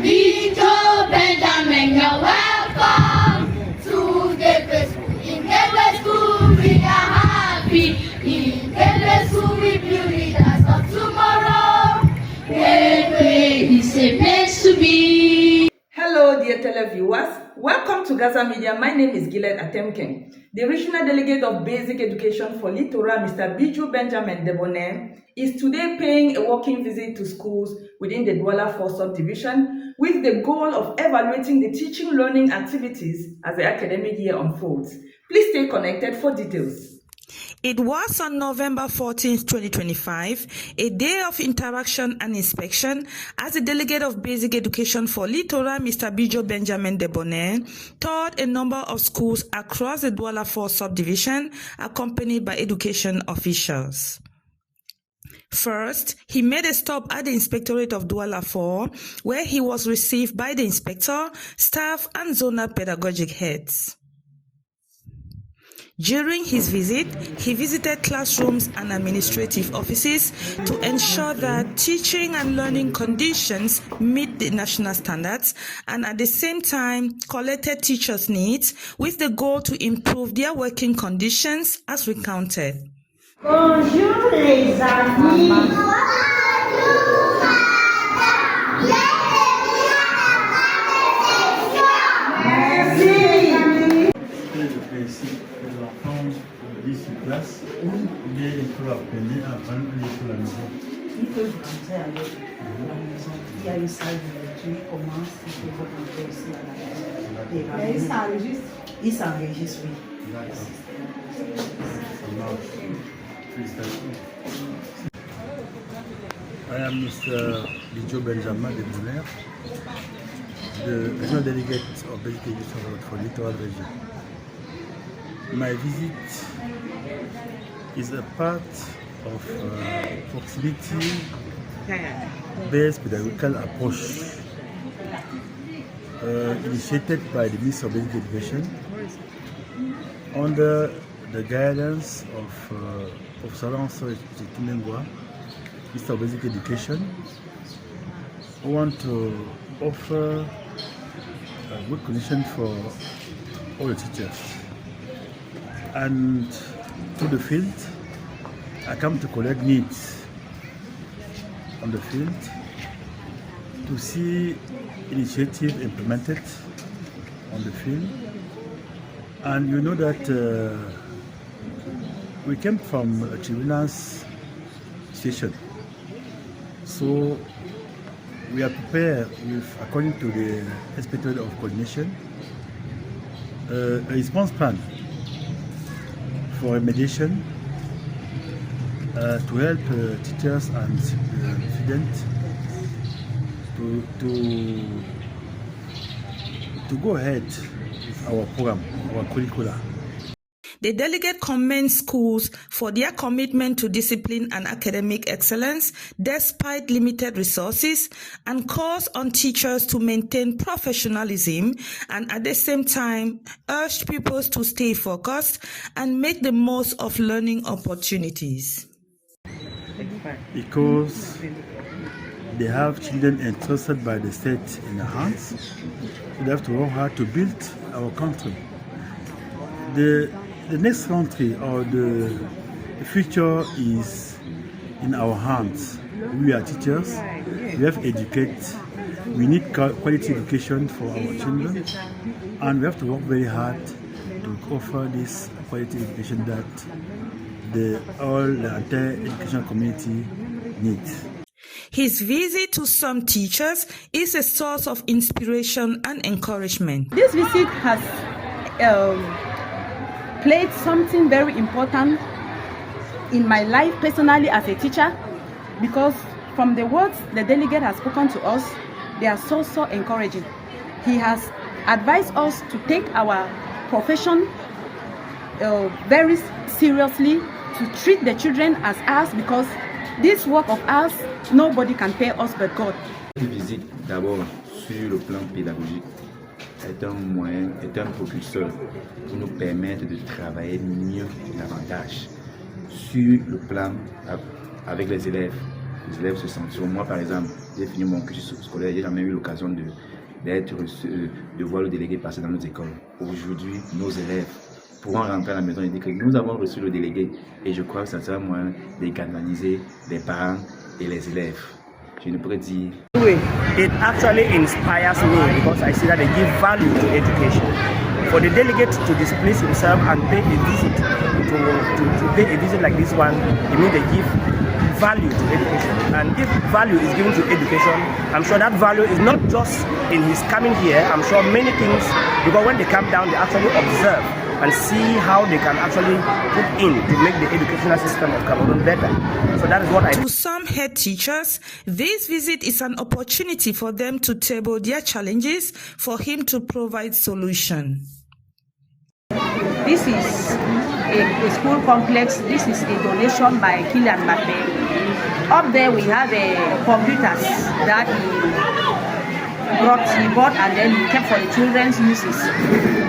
Bijo Benjamin, you're welcome to Gateway School. In Gateway School, we are happy. In Gateway School, we build leaders of tomorrow. Gateway is a place to be. Hello, dear televiewers. Welcome to Gaza Media. My name is Gillette Atemken. The Regional Delegate of Basic Education for Littoral, Mr. Bijou Benjamin Debonair, is today paying a walking visit to schools within the Douala 4 subdivision with the goal of evaluating the teaching learning activities as the academic year unfolds. Please stay connected for details. It was on November 14, 2025, a day of interaction and inspection as the Delegate of Basic Education for Littoral, Mr. Bijou Benjamin Debonair, toured a number of schools across the Douala 4 subdivision, accompanied by education officials. First, he made a stop at the Inspectorate of Douala 4, where he was received by the inspector, staff, and zonal pedagogic heads. During his visit, he visited classrooms and administrative offices to ensure that teaching and learning conditions meet the national standards and at the same time collected teachers' needs with the goal to improve their working conditions as recounted. Bonjour les amis. Place, mais il faut apprendre à apprendre à la maison. Ils peuvent rentrer avec la maison. Il y a une salle de lecture, ils commencent, ils peuvent rentrer aussi à la maison. Mais ils s'enregistrent. Ils s'enregistrent, oui. D'accord. Ça marche. Félicitations. I am Mr. Bijou Benjamin Debonair, the Regional Delegate of Basic Education for Littoral Region. My visit is a part of proximity-based pedagogical approach initiated by the Ministry of Basic Education under the guidance of Professor Tunengwa, Minister of Basic Education. We want to offer a good condition for all the teachers. And to the field, I come to collect needs on the field to see initiative implemented on the field. And you know that we came from a tribunal's station, so we are prepared with, according to the Inspectorate of Coordination, a response plan for remediation to help teachers and students to go ahead with our program, our curricula. The delegate commends schools for their commitment to discipline and academic excellence despite limited resources and calls on teachers to maintain professionalism and at the same time urged pupils to stay focused and make the most of learning opportunities. Because they have children entrusted by the state in their hands, so they have to work hard to build our country. The next country or the future is in our hands. We are teachers, we have to educate, we need quality education for our children, and we have to work very hard to offer this quality education that the entire education community needs. His visit to some teachers is a source of inspiration and encouragement. This visit has played something very important in my life personally as a teacher, because from the words the delegate has spoken to us, they are so encouraging. He has advised us to take our profession very seriously, to treat the children as us, because this work of ours, nobody can pay us but God. Cette visite d'abord sur le plan pédagogique est un moyen, est un propulseur pour nous permettre de travailler mieux, davantage sur le plan avec les élèves, les élèves se sentiront. Moi, par exemple, j'ai fini mon cursus scolaire, j'ai jamais eu l'occasion de voir le délégué passer dans nos écoles. Aujourd'hui, nos élèves pourront rentrer à la maison et dire que nous avons reçu le délégué. Et je crois que ça sera moyen de galvaniser les parents et les élèves. Je ne pourrais dire. It actually inspires me because I see that they give value to education. For the delegate to displace himself and pay a visit to pay a visit like this one, it means they give value to education. And if value is given to education, I'm sure that value is not just in his coming here. I'm sure many things, because when they come down, they actually observe and see how they can actually put in to make the educational system of Cameroon better. So that is what I To some head teachers, this visit is an opportunity for them to table their challenges for him to provide solution. This is a school complex. This is a donation by Kylian Mbappe. Up there we have computers that he bought and then he kept for the children's uses.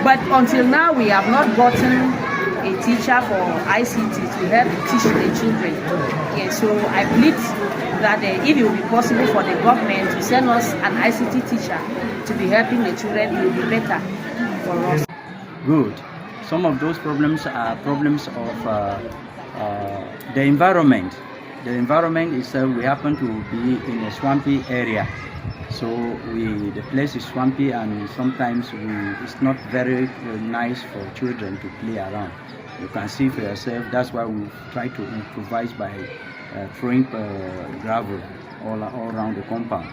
But until now we have not gotten a teacher for ICT to help teach the children. Yes, so I plead that if it will be possible for the government to send us an ICT teacher to be helping the children, it will be better for us. Good. Some of those problems are problems of the environment. The environment is we happen to be in a swampy area, so the place is swampy and sometimes it's not very nice for children to play around. You can see for yourself. That's why we try to improvise by throwing gravel all around the compound.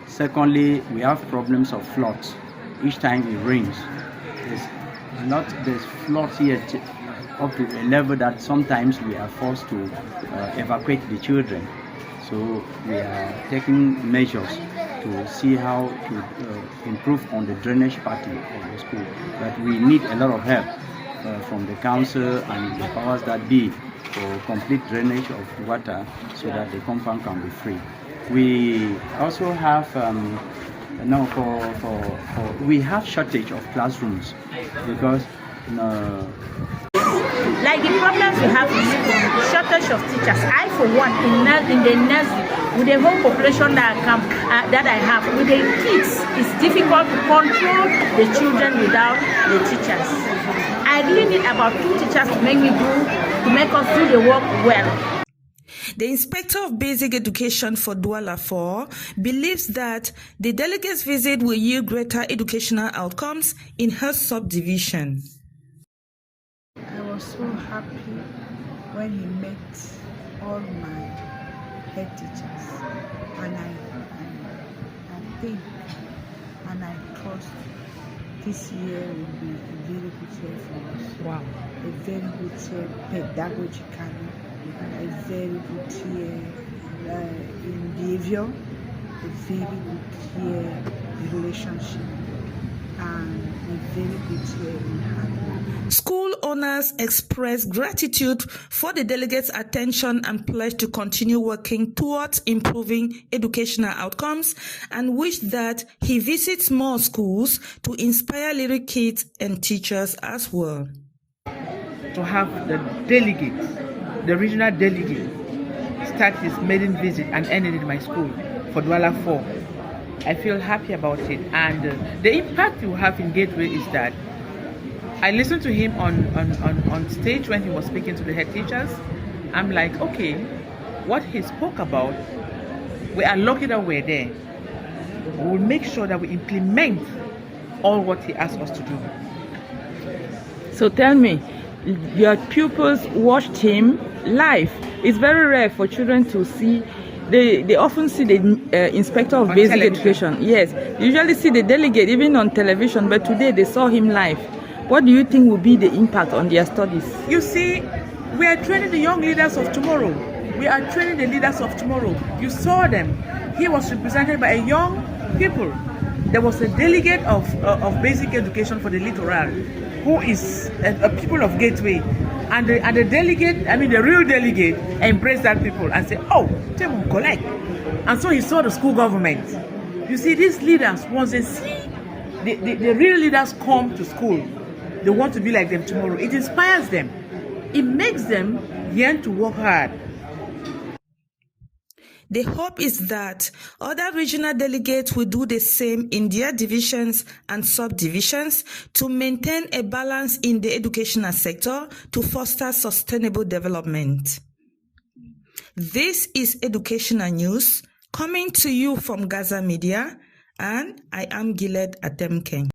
Secondly, we have problems of floods. Each time it rains, there's floods here up to a level that sometimes we are forced to evacuate the children. So we are taking measures to see how to improve on the drainage part of the school. But we need a lot of help from the council and the powers that be for complete drainage of water so that the compound can be free. We also have we have shortage of classrooms because like the problems we have in school, shortage of teachers. I, for one, in the nursery, with the whole population that I have, with the kids, it's difficult to control the children without the teachers. I really need about 2 teachers to make us do the work well. The Inspector of Basic Education for Douala 4 believes that the delegate's visit will yield greater educational outcomes in her subdivision. I was so happy when he met all my head teachers, and I think and I trust this year will be a very good year for us. Wow. A very good year pedagogically, a very good year in behavior, a very good year in relationship, and a very good year in hard work. School owners express gratitude for the delegates' attention and pledge to continue working towards improving educational outcomes and wish that he visits more schools to inspire little kids and teachers as well. To have the delegate, the regional delegate, start his maiden visit and end it in my school for Douala 4. I feel happy about it, and the impact you have in Gateway is that I listened to him on stage when he was speaking to the head teachers. I'm like, okay, what he spoke about, we are lucky that we're there. We will make sure that we implement all what he asked us to do. So tell me, your pupils watched him live. It's very rare for children to see. They often see the inspector of basic education. Yes, they usually see the delegate even on television, but today they saw him live. What do you think will be the impact on their studies? You see, we are training the young leaders of tomorrow. We are training the leaders of tomorrow. You saw them. He was represented by a young people. There was a delegate of basic education for the littoral, who is a people of Gateway. And the delegate, I mean the real delegate, embraced that people and said, oh, Temo collect. And so he saw the school government. You see, these leaders, once they see the real leaders come to school, they want to be like them tomorrow. It inspires them. It makes them yearn to work hard. The hope is that other regional delegates will do the same in their divisions and subdivisions to maintain a balance in the educational sector to foster sustainable development. This is Educational News coming to you from Gaza Media, and I am Gillette Atemken.